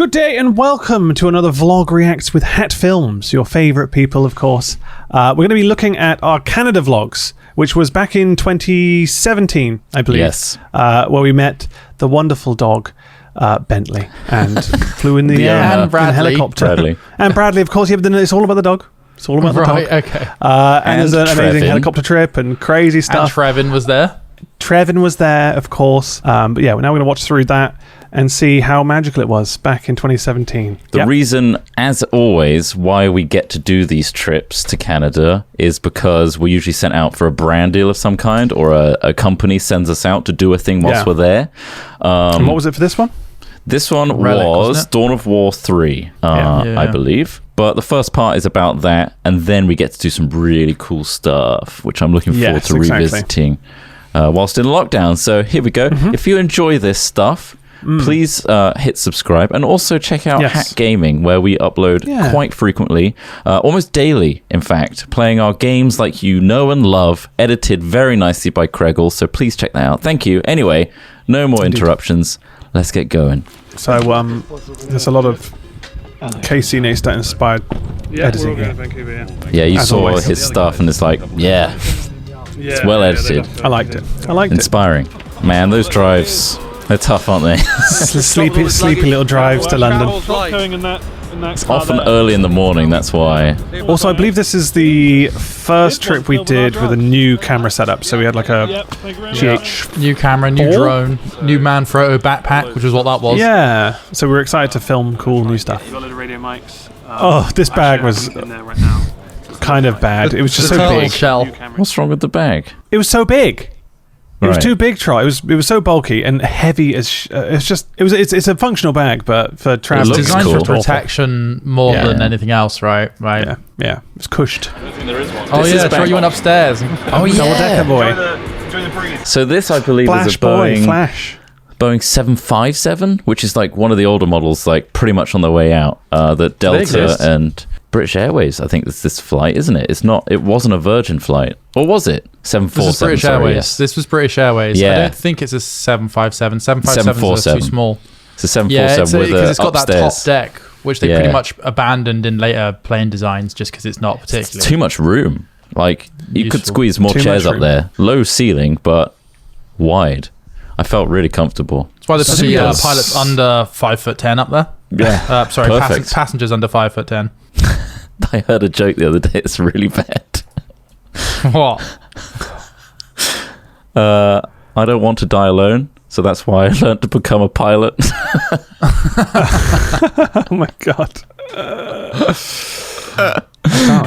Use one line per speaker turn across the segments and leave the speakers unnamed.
Good day and welcome to another Vlog Reacts with Hat Films, your favourite people, of course. We're going to be looking at our Canada vlogs, which was back in 2017, I believe.
Yes.
Where we met the wonderful dog, Bentley, and flew in the
and
in a
Bradley.
helicopter. And Bradley, of course. Yeah, but then it's all about the dog. It's all about the dog.
Right, okay.
And there's an amazing helicopter trip and crazy stuff.
And Trevin was there.
Trevin was there, of course. But yeah, now we're going to watch through that and see how magical it was back in 2017.
The reason, as always, why we get to do these trips to Canada is because we're usually sent out for a brand deal of some kind, or a company sends us out to do a thing whilst we're there.
And what was it for this one?
This one
Relic,
was Dawn of War 3, I believe. But the first part is about that, and then we get to do some really cool stuff, which I'm looking forward to revisiting whilst in lockdown. So here we go. If you enjoy this stuff, please hit subscribe, and also check out Hat Gaming, where we upload quite frequently, almost daily, in fact, playing our games like you know and love, edited very nicely by Craigle, so please check that out. Thank you. Anyway, no more interruptions. Let's get going.
So there's a lot of Casey Neistat inspired editing here.
Vancouver,
Yeah, you saw his stuff, and it's like, it's well edited.
I liked it.
Inspiring. Man, those drives... They're tough, aren't they?
sleepy little drives to London.
It's often early in the morning, that's why.
Also, I believe this is the first trip we did with a new camera setup. So we had like a GH...
New camera, new drone, new Manfrotto backpack, which is what that was.
Yeah. So we were excited to film cool new stuff. Oh, this bag was kind of bad. It was just so big.
Shell.
What's wrong with the bag?
It was so big. It was too big, Troy. It was so bulky and heavy as it's a functional bag, but for travel,
it's designed for protection more than anything else, right? Right.
Yeah. It's cushed.
Oh yeah, Troy, you went upstairs.
Oh yeah,
double decker boy.
So this, I believe, is a Boeing 757, which is like one of the older models, like pretty much on the way out. That Delta and British Airways, I think it's this flight, isn't it? It's not. It wasn't a Virgin flight, or was it? 747.
This is British Airways. This was British Airways. I don't think it's a 757. 757 is too small.
It's a 747 with
because it's got
upstairs.
that top deck, which they pretty much abandoned in later plane designs, just because it's not particularly.
It's too much room. Like you could squeeze more chairs up there. Low ceiling, but wide. I felt really comfortable.
That's why they put the pilots under 5'10" up there.
Yeah,
sorry, passengers under 5'10".
I heard a joke the other day. It's really bad.
What?
I don't want to die alone, so that's why I learned to become a pilot.
Oh my god.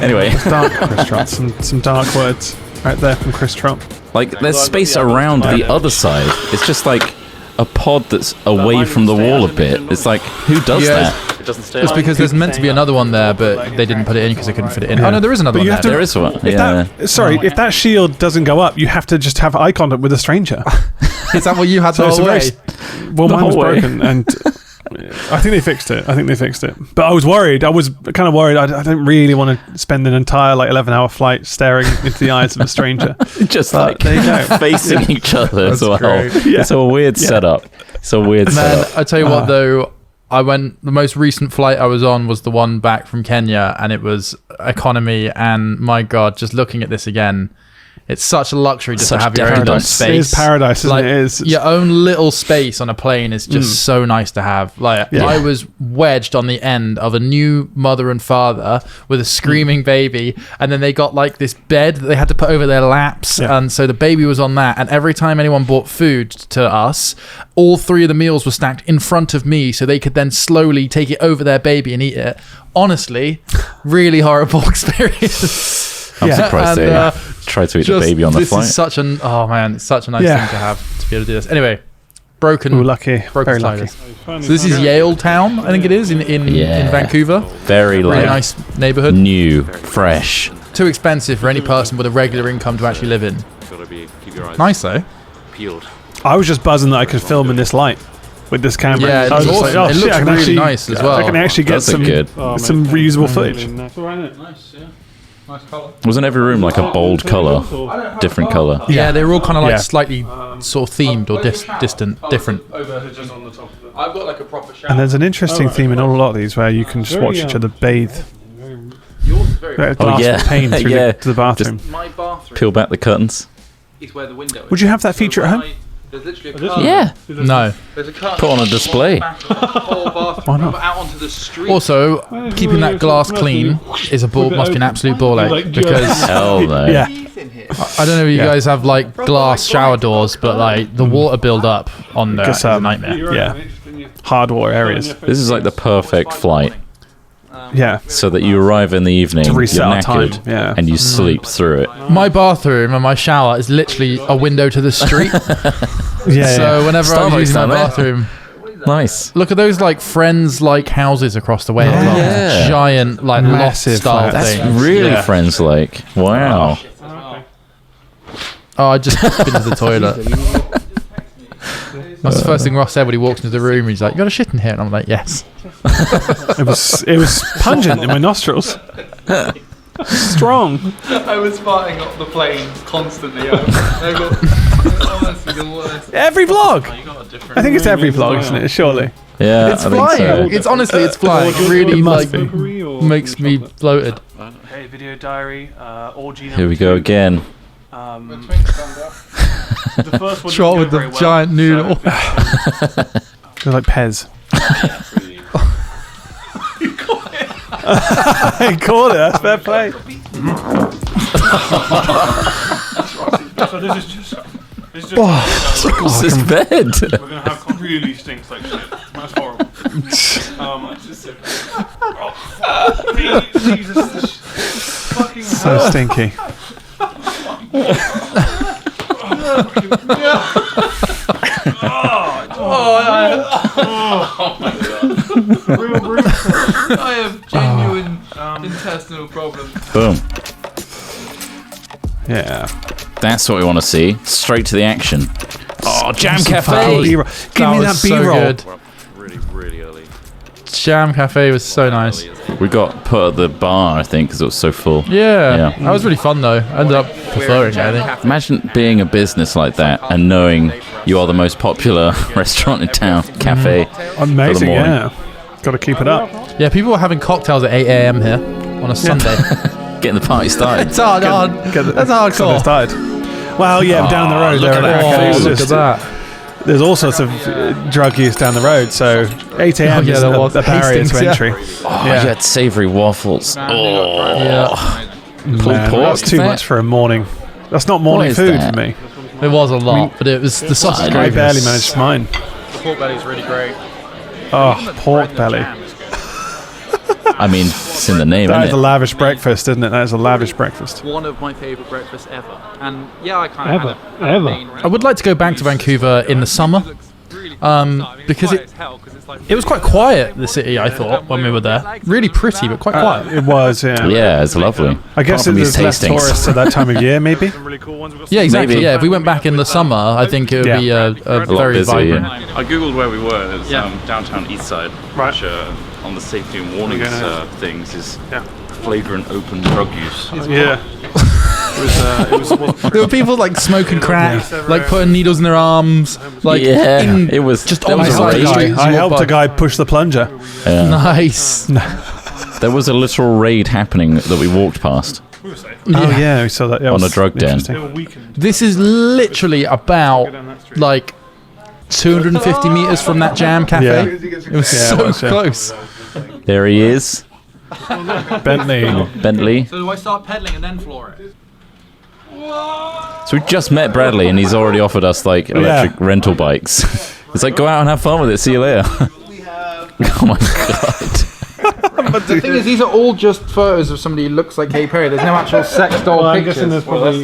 Anyway,
it's dark, Chris Trump. Some dark words right there from Chris Trump.
Like, there's space around the other side. It's just like a pod that's away from the wall a bit. It's like, who does that?
It doesn't stay. It's because there's meant to be another one there, but they didn't put it in because they couldn't fit it in. Oh no, there is another one there.
There is one.
If that shield doesn't go up, you have to just have eye contact with a stranger.
Is that what you had the whole way?
Well, mine was broken, and I think they fixed it. But I was worried. I was kind of worried. I don't really want to spend an entire 11-hour flight staring into the eyes of a stranger.
Just facing each other as well. Yeah. It's a weird setup. It's a weird setup.
I tell you what, though, the most recent flight I was on was the one back from Kenya, and it was economy, and my God, just looking at this again, it's such a luxury just to have your own space.
It is paradise, isn't it? It's
your own little space on a plane is just so nice to have. I was wedged on the end of a new mother and father with a screaming baby, and then they got this bed that they had to put over their laps, and so the baby was on that, and every time anyone brought food to us, all three of the meals were stacked in front of me so they could then slowly take it over their baby and eat it. Honestly, really horrible experience.
I'm surprised they tried to eat the baby on the flight.
This is such it's such a nice thing to have, to be able to do this. Anyway, broken
very lucky.
So this is Yale Town, I think it is, in Vancouver.
Very
really nice neighborhood.
New, fresh.
Too expensive for any person with a regular income to actually live in. Nice though.
I was just buzzing that I could film in this light with this camera.
Yeah,
I was just like,
it looks really nice as well.
I can actually get some reusable footage.
Nice, yeah. Nice colour.
Wasn't every room like a bold colour? Different colour?
Yeah, they were all kind of slightly sort of themed or different.
Overhead just on the top of it.
I've got like a proper shower.
And there's an interesting theme in a lot of these where you can just watch each other bathe.
Yours is very
Pane through to the bathroom.
My bathroom
Peel back the curtains.
is where the window is.
Would you have that feature at home?
There's literally a curtain.
Yeah.
No. There's a curtain.
Put on a display.
Why not?
Out onto the street.
Also, keeping that glass clean must be an absolute ball ache because
Hell no.
Yeah.
I don't know if you guys have like glass shower doors, but like the water build up on there is a nightmare.
Yeah. Hard water areas.
This is like the perfect flight.
Yeah.
So that you arrive in the evening,
To reset
you're
our time,
knackered,
yeah.
and you sleep through it.
My bathroom and my shower is literally a window to the street.
Yeah.
So whenever I'm
Starbucks
using my
down there.
bathroom,
Nice.
look at those like Friends-like houses across the way. as well.
Yeah.
Giant like
Massive
loft-style
flats.
thing.
That's really Friends-like. Wow.
Oh, I just been to the toilet. That's the first thing Ross said when he walks into the room. He's like, "You got a shit in here?" And I'm like, "Yes."
It was pungent in my nostrils. Strong.
I was farting up the plane constantly.
Every vlog. I think it's every vlog, isn't it? Surely.
Yeah,
It's
I think
flying.
so.
It's honestly, it's flying. It really
must
like
be.
makes me bloated.
Hey, video diary. Orgy.
Here we go again.
The first one
Shot with the giant noodle.
They're like Pez. I called it. That's fair play. So this is just.
What's this bed?
We're gonna have really stinks like shit. That's horrible. Jesus, fucking so stinky.
I have genuine intestinal problems.
Boom.
Yeah.
That's what we want to see. Straight to the action. Oh, Jam Cafe.
B-roll. Give me that
so
B-roll.
good.
Really early.
Jam Cafe was so nice.
We got put at the bar, I think, because it was so full.
Yeah,
Yeah.
that was really fun though. I ended up preferring it. I think.
Imagine being a business like that and knowing you are the most popular restaurant in town, cafe.
Amazing,
morning.
yeah. Got to keep it up.
Yeah, people were having cocktails at 8 a.m. here on a Sunday.
Getting the party started.
It's hard. That's hardcore.
Started. Well, yeah, down the road.
look at that.
Cafes
Look
just-
at that.
There's all sorts of drug use down the road, so 8 a.m.
yeah,
is
there was.
a barrier
Hastings,
to
yeah.
entry.
Oh, you had savoury waffles. Oh,
Yeah,
pulled
Man,
pork.
that's too much for a morning. That's not morning
is
food
that?
for me.
it was a lot, but it was the sausage
I
I
gravy.
barely managed mine.
The pork belly is really great.
Oh, pork belly.
I mean, it's in the name,
That is
isn't
a
it?
lavish breakfast, isn't it? That is a lavish breakfast.
One of my favourite breakfasts ever. And yeah, I kind of
Ever.
I would like to go back to Vancouver in the summer. Because it was quite quiet, the city, I thought, when we were there. Really pretty, but quite quiet.
It was, yeah.
Yeah, it's lovely.
I guess
Apart from
there's
these
less
tastings.
tourists at that time of year, maybe.
Yeah, exactly.
Maybe.
Yeah, if we went back in the summer, I think it would be a very
busier,
vibrant.
yeah.
I googled where we were. It's
Yeah.
downtown East Side,
Right.
which on the safety and warnings
Okay, nice.
things is
Yeah.
flagrant open drug use.
Yeah. It was
There were people like smoking crack, like putting needles in their arms, like
Yeah,
in,
it was
just
there
on
was
the
a
side of the
rage.
street as
I
you
helped
walk
a guy push the plunger.
Yeah.
Nice.
There was a literal raid happening that we walked past.
Oh yeah, we saw that. Yeah,
On
it was
a drug den.
interesting.
This is literally about like 250 meters from that Jam Cafe.
Yeah.
It was
Yeah,
so
it was, yeah.
close.
There he is,
Bentley.
Bentley.
So do I start pedaling and then floor it?
So we just met Bradley, and he's already offered us like electric rental bikes. It's like, go out and have fun with it. See you later. Oh my god.
The thing is, these are all just photos of somebody who looks like Katy Perry. There's no actual sex doll pictures.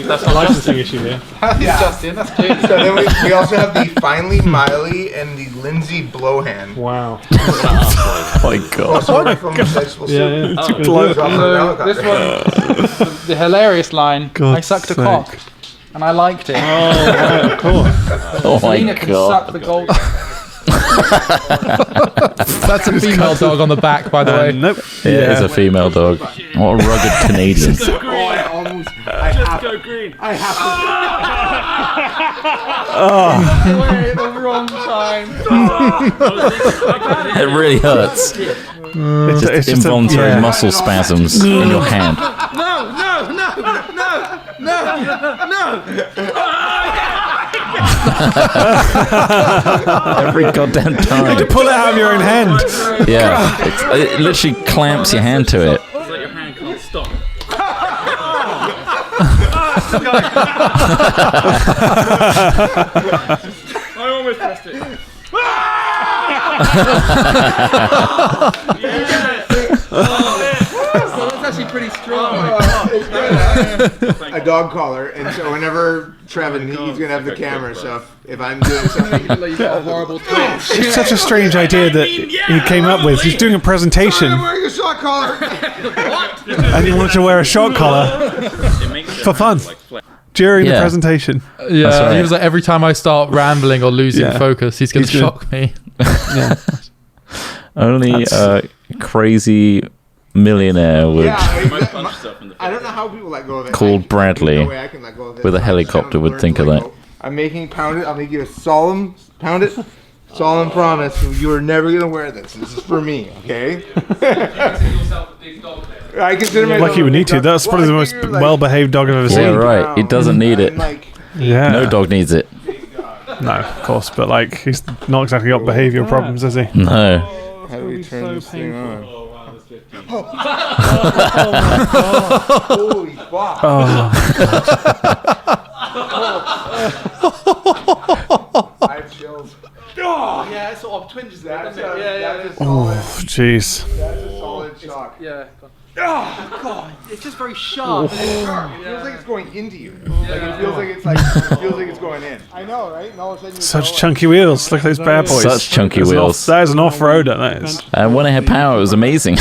that's a licensing issue here.
That's Justin. That's James.
So then we also have the Finally Miley and the Lindsay Blowhand.
Wow.
Oh my god.
Also from Sexual Soup.
Yeah.
So this one, the hilarious line. I sucked a cock, and I liked it.
Of course.
Oh my
Selena can
god.
suck the gold.
That's a female dog on the back, by the way.
Nope.
Yeah, it is a female dog. What a rugged Canadian.
I
Just go green.
I have to.
Wait, the wrong time.
It really hurts.
It's just
Involuntary muscle spasms in your hand. Every goddamn time.
to pull it out of your own hand.
Yeah, it literally clamps your hand to it.
It's like your hand can't stop. I almost pressed it.
That's actually pretty strong.
A dog collar, and so whenever Trevin, he's gonna have the camera. So if I'm doing something,
You got a horrible twitch.
It's such a strange idea that he came up with. He's doing a presentation,
I'm wearing a shot collar.
and he wanted to wear a shot collar for fun during the presentation.
Yeah,
right.
he was like, every time I start rambling or losing focus, he's going to shock me.
Yeah.
Only a crazy millionaire would
I don't know how people let go of it.
called Bradley
No way I can let go of it.
with a helicopter would think of that.
I'm making pound it. I'll make you a solemn promise. You are never gonna wear this. This is for me, okay? I consider myself
Like he would need to. That's probably the most well-behaved dog I've ever
Yeah,
seen.
right. He doesn't need it.
Yeah.
No dog needs it.
No, of course, but like he's not exactly got behavioural problems, has he?
No.
How do we turn this thing on? Holy fuck! I have chills.
Yeah, it's sort of twinges there,
That's
doesn't
a,
it?
that's a
Oh,
solid,
jeez.
that's a solid shock.
Yeah. Oh, God. It's just very sharp.
It feels like it's going into you. Like it feels like it's going in. I know, right? And all of a sudden
Such chunky wheels. Look at those bad boys.
Such chunky wheels.
That is an off-roader, that is.
And when it had power, it was amazing.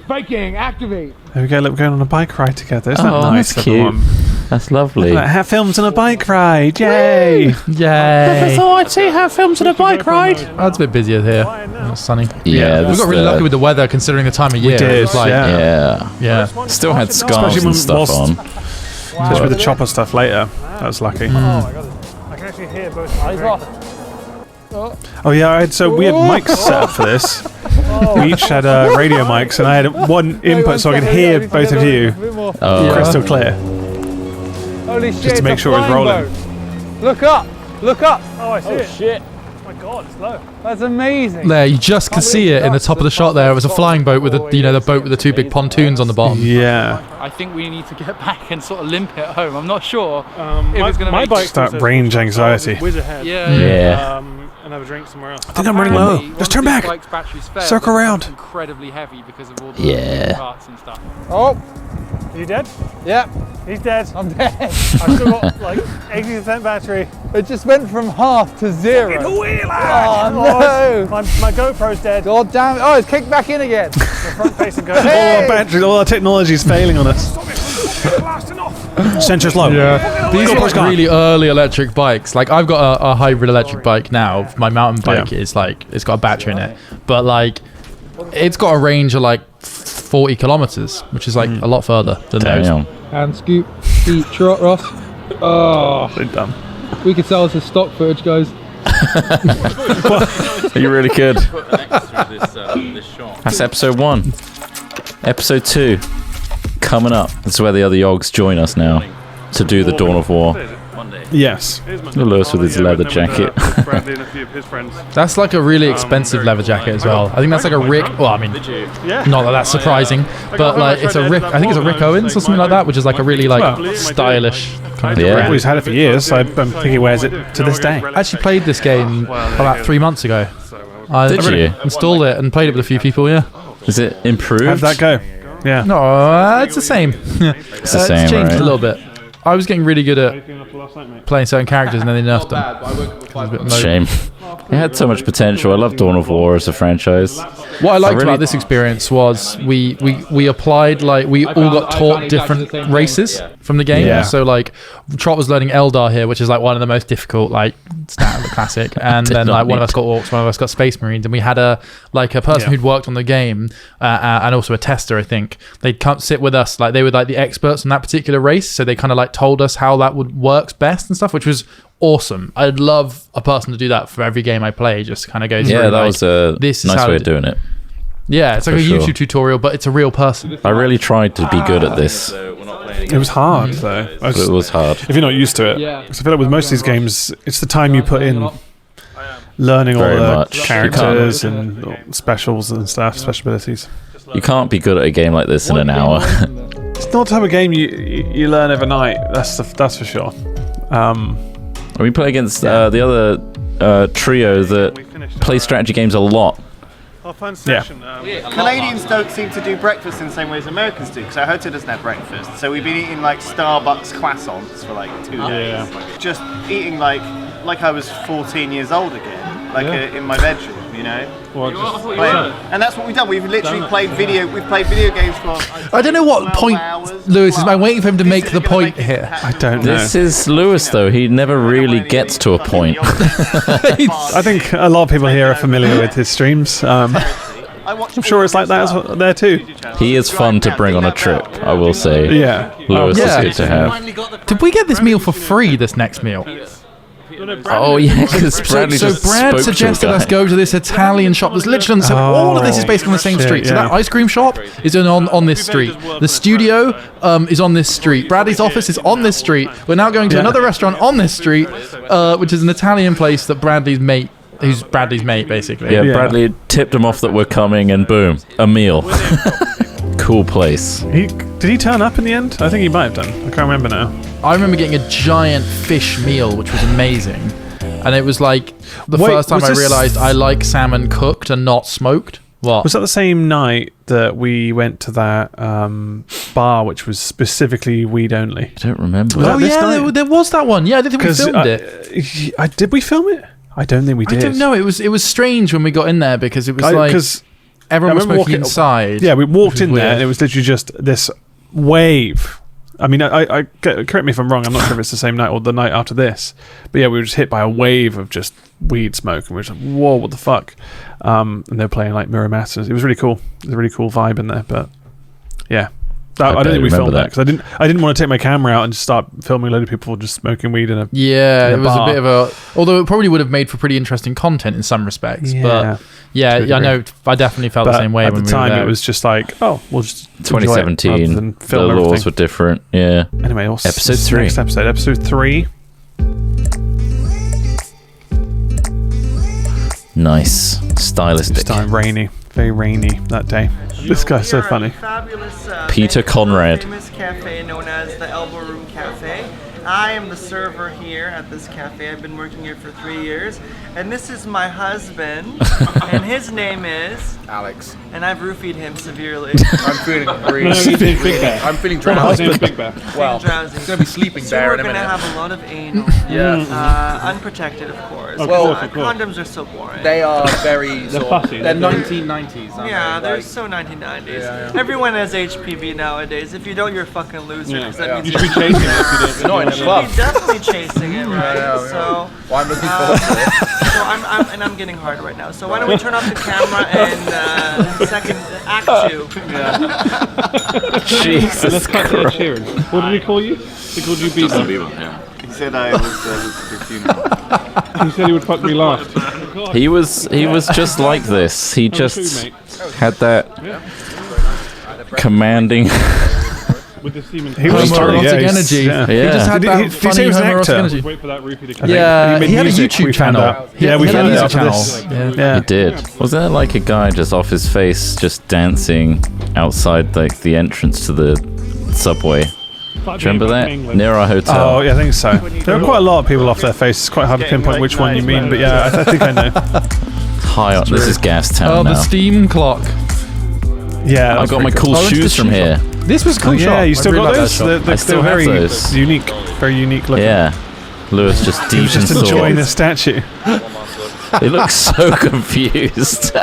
Bike gang, activate.
There we go, look, we're going on a bike ride together. Isn't that
Oh,
nice,
that's cute.
everyone?
That's lovely.
Like, have films on a bike ride, yay! I
Yay.
thought I'd see have films on a bike ride.
Oh, it's a bit busier here. It's sunny.
Yeah,
We
this,
got really lucky with the weather considering the time of year.
did,
It was like,
yeah.
Yeah. Still had scarves
Especially
and stuff
whilst-
on.
Especially with the chopper stuff later. That was lucky.
I can actually hear both.
Oh yeah, we had mics set up for this. We each had radio mics, and I had one input so I could hear both of you crystal clear,
Holy shit!
just to make sure it was rolling.
Look up! Look up! Oh, I see it. Shit! Oh my god, it's low. That's amazing.
there, you just can see it in the top of the shot there. It was a flying boat with the boat with the two big pontoons on the bottom.
Yeah,
I think we need to get back and sort of limp it home. I'm not sure if it's going to
my
make
bike
Start range anxiety.
Whiz ahead.
Yeah.
And have a drink somewhere else.
I think I'm running low. Just turn back. Circle around.
Incredibly heavy because of all the
Yeah.
parts and stuff.
Oh, are you dead?
Yep,
He's dead.
I'm dead.
I've still got like 80% battery.
It just went from half to zero.
Oh
no.
My GoPro's dead.
God damn it. Oh, it's kicked back in again.
The front facing GoPro.
All our batteries, all our technology is failing on us.
Blasting off.
Sensor's low.
Yeah. These are
GoPro's
like
gone.
really early electric bikes. Like I've got a hybrid electric bike now. My mountain bike is like, it's got a battery in it. But like, it's got a range of like 40 kilometers, which is like a lot further than those.
Damn.
Hand scoop, eat trot, Ross. Oh,
They're dumb.
we could sell this as stock footage, guys.
You really could.
This shot.
That's episode 1. Episode 2 coming up. This is where the other Yogs join us now to do the Dawn of War.
Yes.
Lewis with his leather jacket.
Bradley and a few of his friends.
That's like a really expensive leather jacket as well. I think that's like a Rick. Well, I mean,
Yeah.
not that that's surprising, but like it's a Rick. I think it's a Rick Owens or something like that, which is like a really like stylish kind of
Yeah.
brand.
He's had it for years, so I think he wears it to this day.
I actually played this game about 3 months ago. I
Did you?
installed it and played it with a few people. Yeah.
Is it improved?
How'd that go? Yeah.
No, it's the same. It's
the same,
It's changed
right?
a little bit. I was getting really good at playing certain characters, and then they nerfed them.
Shame. It had so much potential. I love Dawn of War as a franchise.
What I liked
really-
about this experience was we applied, like we all got taught different races from the game.
Yeah.
So like Trot was learning Eldar here, which is like one of the most difficult like stat of the classic. And then like one of us got Orcs, one of us got Space Marines, and we had a person who'd worked on the game and also a tester, I think. They'd come sit with us, like they were like the experts in that particular race, so they kind of like told us how that would works best and stuff, which was awesome. I'd love a person to do that for every game I play, just to kind of go through.
Yeah, that
like,
was a
this
nice way of doing it.
Yeah, it's like
For
a
sure.
YouTube tutorial, but it's a real person.
I really tried to be good at this.
It was hard though.
It was hard.
If you're not used to it.
Yeah.
'Cause I feel like with most of these games, it's the time you put in learning
Very
all the
much.
characters and specials and stuff, special abilities.
You can't be good at a game like this in an hour.
It's not the type of game you learn overnight. That's for sure.
We play against the other trio that play strategy games a lot.
Canadians don't seem to do breakfast in the same way as Americans do, because our hotel doesn't have breakfast. So we've been eating like Starbucks croissants for like 2 days. Just eating like I was 14 years old again, like in my bedroom, you know. And that's what we've done. We've literally played video. We've played video games for.
I don't know what point Lewis is. I'm waiting for him to make the point here.
I don't know.
This is Lewis, though. He never really gets to a point.
I think a lot of people here are familiar with his streams. I'm sure it's like that there too.
He is fun to bring on a trip, I will say.
Yeah.
Lewis
Yeah.
is good to have.
Did we get this meal for free? This next meal.
Oh, yeah, because Bradley
So
just
Brad
spoke
suggested
to a
us
guy.
go to this Italian shop that's literally on the same. All of this is basically on the same
shit,
street. So
yeah.
that ice cream shop is on this street. The studio is on this street. Bradley's office is on this street. We're now going to another restaurant on this street, which is an Italian place that Bradley's mate, who's Bradley's mate, basically.
Yeah, Bradley tipped him off that we're coming, and boom, a meal. Cool place.
Did he turn up in the end? I think he might have done. I can't remember now.
I remember getting a giant fish meal, which was amazing. And it was like the first time I realised I like salmon cooked and not smoked. What?
Was that the same night that we went to that bar, which was specifically weed only?
I don't remember.
Was that this
yeah,
night?
there was that one. Yeah, I didn't think we filmed it.
Did we film it? I don't think we did.
I don't know. It was strange when we got in there because it was like everyone was smoking inside.
Yeah, we walked in there and it was literally just this wave. I mean, I correct me if I'm wrong. I'm not sure if it's the same night or the night after this, but yeah, we were just hit by a wave of just weed smoke, and we were just like, "Whoa, what the fuck?" And they were playing like Mirror Masters. It was really cool. There's a really cool vibe in there, but yeah. I don't think we filmed that because I didn't want to take my camera out and just start filming a load of people just smoking weed in a
it was
bar.
a bit of a. Although it probably would have made for pretty interesting content in some respects, but yeah, I know I definitely felt the same way
at
when
the
we
time.
were there.
It was just like, oh, we'll just
2017. The laws were different. Yeah.
Anyway,
episode 3.
Next episode 3.
Nice, stylistic.
This time rainy, very rainy that day. This guy's so funny.
Fabulous,
Peter Conrad.
famous cafe known as the Elbow Room Cafe. I am the server here at this cafe. I've been working here for 3 years. And this is my husband, and his name is
Alex.
And I've roofied him severely.
I'm feeling really. I'm feeling drowsy.
Big Bear.
Well,
drowsy.
he's gonna be sleeping
So
there
we're
in a
gonna
minute.
have a lot of anal.
Yeah.
Unprotected, of course.
Well,
condoms are so boring.
They are very. They're
fussy.
They're 1990s. Aren't
Yeah,
they?
they're
Like,
so 1990s.
Yeah.
Everyone has HPV nowadays. If you don't, you're a fucking loser. 'Cause that means
You should be chasing it if you
You're not in a
you're
club.
definitely chasing it, right?
Yeah.
So,
Well, I'm looking forward to it.
so I'm getting hard right now. So why don't we turn off the camera and second act you?
Jesus
Let's cut to Ed Sheeran. What did he call you? He called you Bieber.
He said I was the funeral.
He said he would fuck me last.
He was just like this. He just had that commanding.
With the semen.
He was homoerotic energy.
Yeah.
He just had that funny homoerotic energy.
Wait for that rupee to
Yeah, he had a
music,
YouTube
we found
channel.
out. Yeah, we
he had
found
a
out
music
after
channel.
this.
Yeah.
He did. Wasn't there like a guy just off his face, just dancing outside like the entrance to the subway? Do you remember that? Near our hotel.
Oh, yeah, I think so. There are quite a lot of people off their face. It's quite hard to pinpoint which one you mean, but yeah, I think I know.
High up. This is Gastown
Oh,
now.
the steam clock.
Yeah,
I got my cool
Oh,
shoes from here.
This was cool.
Oh, yeah,
shot.
you still
I really
got
like
those?
that shot.
I still
they're
have
very
those.
unique, very unique looking.
Yeah. Lewis just
He
deep
was
in
just enjoying the
thought.
statue.
He looks so confused.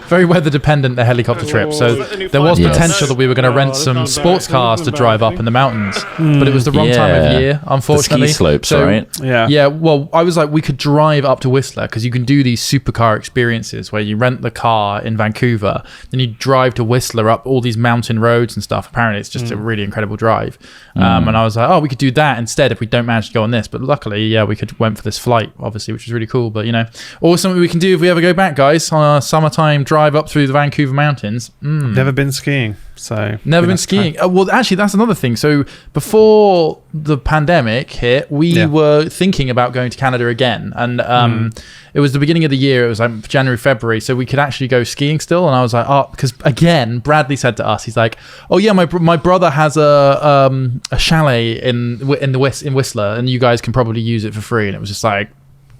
very weather dependent, the helicopter trip. So there was potential that we were going to rent some sports cars to drive up in the mountains, but it was the wrong time of year, unfortunately.
The ski slopes, right?
Yeah. Well, I was like, we could drive up to Whistler because you can do these supercar experiences where you rent the car in Vancouver, then you drive to Whistler up all these mountain roads and stuff. Apparently, it's just a really incredible drive. And I was like, oh, we could do that instead if we don't manage to go on this. But luckily, we went for this flight, obviously, which was really cool. But or something we can do if we ever go back, guys, on a summertime drive up through the Vancouver mountains.
Never been skiing, so
never been skiing. Well, actually, that's another thing. So before the pandemic hit, we were thinking about going to Canada again, and it was the beginning of the year. It was like January, February, so we could actually go skiing still. And I was like, oh, because again, Bradley said to us, he's like, oh yeah, my brother has a chalet in Whistler, and you guys can probably use it for free. And it was just like,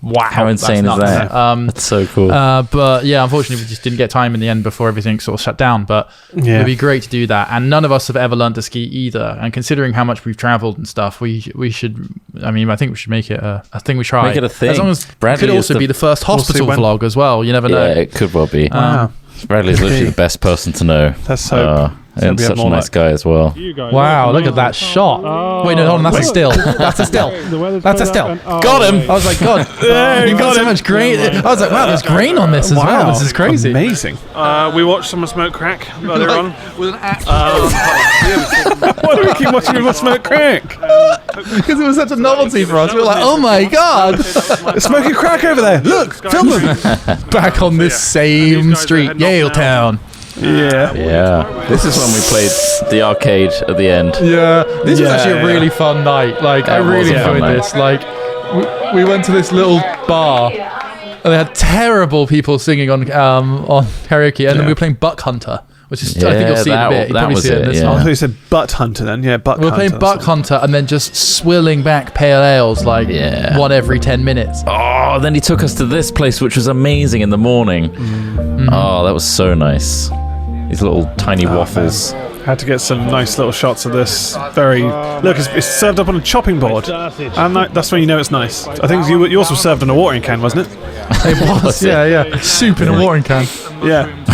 wow,
how insane is that? That's so cool.
But yeah, unfortunately, we just didn't get time in the end before everything sort of shut down. But it'd be great to do that. And none of us have ever learned to ski either. And considering how much we've traveled and stuff, we should. I mean, I think we should make it a thing we try.
Make it a thing.
As long as Bradley could also be the first hospital vlog as well. You never know.
Yeah, it could well be.
Wow.
Bradley's literally the best person to know.
That's so.
And such a nice guy as well.
Wow, look at that shot. Wait, no, hold on, that's a still. That's a still. That's a still.
Got him!
I was like, God, you've got so much grain. I was like, wow, there's grain on this as well. This is crazy.
Amazing.
We watched someone smoke crack earlier on.
With an axe.
Why do we keep watching people smoke crack?
Because it was such a novelty for us. We were like, oh my God.
They're smoking crack over there. Look, film them.
Back on this same street, Yaletown.
Yeah. This is when we played the arcade at the end.
Yeah. This was actually a really fun night. Like, I really enjoyed this. Like, we went to this little bar, and they had terrible people singing on karaoke, and then we were playing Buck Hunter. Which is, I think you'll see in a bit. You probably see it in this one.
I thought you said Butt Hunter then. Yeah, Butt Hunter.
We were playing Buck Hunter and then just swilling back pale ales like one every 10 minutes.
Oh, then he took us to this place, which was amazing in the morning. Oh, that was so nice. These little tiny waffles.
Had to get some nice little shots of this. Look, it's served up on a chopping board, and that's when you know it's nice. I think you also served on a watering can, wasn't it?
It was, yeah. Soup in a watering can.
Yeah.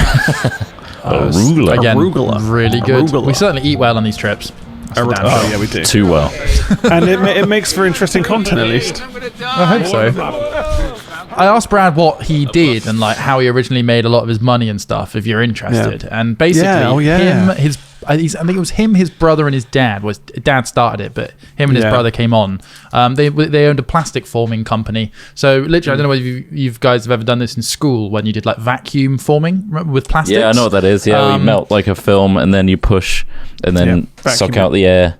Arugula.
Again,
Arugula.
Really good.
Arugula.
We certainly eat well on these trips.
Oh yeah, we do.
Too well.
And it makes for interesting content, at least.
I hope so. I asked Brad what he did and like how he originally made a lot of his money and stuff. If you're interested, and basically I think it was him, his brother, and his dad. Dad started it, but him and his brother came on. They owned a plastic forming company. So literally, I don't know whether you guys have ever done this in school when you did like vacuum forming with plastics.
Yeah, I know what that is. Yeah, we melt like a film, and then you push, and then suck out the air.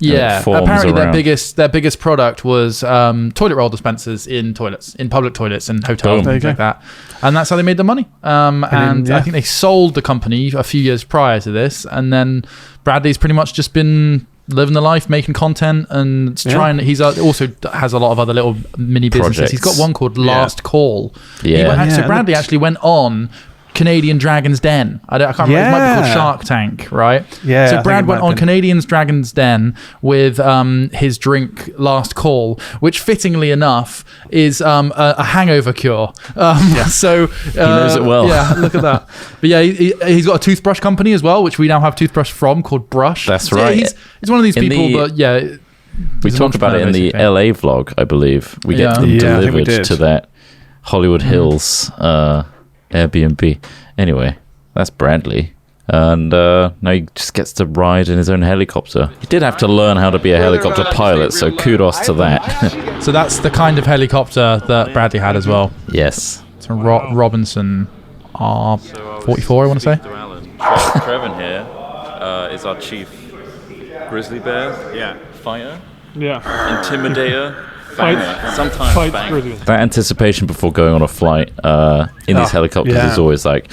Yeah, apparently their biggest product was toilet roll dispensers in public toilets and hotels and things like that. And that's how they made the money. I think they sold the company a few years prior to this, and then Bradley's pretty much just been living the life, making content, and trying. He's also has a lot of other little mini businesses. He's got one called Last Call. So Bradley actually went on Canadian Dragon's Den. I can't remember. It might be called Shark Tank, right?
Yeah.
So Brad went on Canadian Dragon's Den with his drink Last Call, which fittingly enough is a hangover cure. So he
knows it well.
Yeah, look at that. But yeah, he's got a toothbrush company as well, which we now have toothbrush from, called Brush.
That's right.
He's one of these people, but yeah.
We talked about it in the LA vlog, I believe. We get them delivered to that Hollywood Hills Airbnb. Anyway, that's Bradley. And now he just gets to ride in his own helicopter. He did have to learn how to be a helicopter pilot, so kudos to that.
So that's the kind of helicopter that Bradley had as well.
Yes.
It's a Robinson R44, I want to say.
Trevin here is our chief grizzly bear fighter.
Yeah.
Intimidator.
Sometimes
that anticipation before going on a flight in these helicopters is always like,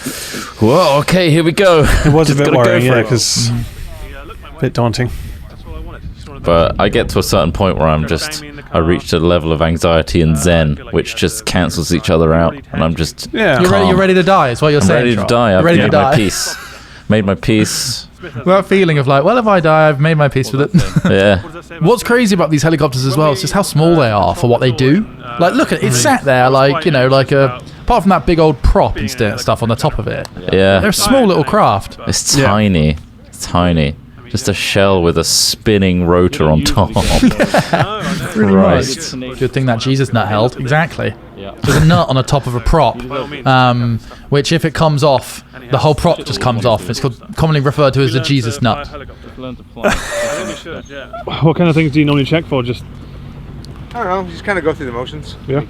whoa, okay, here we go.
It was a bit worrying, because a bit daunting.
But I get to a certain point where I reached a level of anxiety and zen, which just cancels each other out, and I'm just
You're ready to die, is what you're saying.
Ready to die. I've made my peace. Made my peace.
That feeling of like, well, if I die, I've made my peace with it.
Yeah.
What's crazy about these helicopters as well is just how small they are for what they do. Like, look at it, it's sat there like, like a apart from that big old prop and stuff on the top of it,
Yeah.
they're a small little craft.
It's tiny. It's tiny. Just a shell with a spinning rotor on top.
Really nice. Good thing that Jesus nut held. Exactly. There's a nut on the top of a prop, which if it comes off, the whole prop just comes off. It's commonly referred to as the Jesus nut.
What kind of things do you normally check for? Just
I don't know, just kind of go through the motions.
Yeah.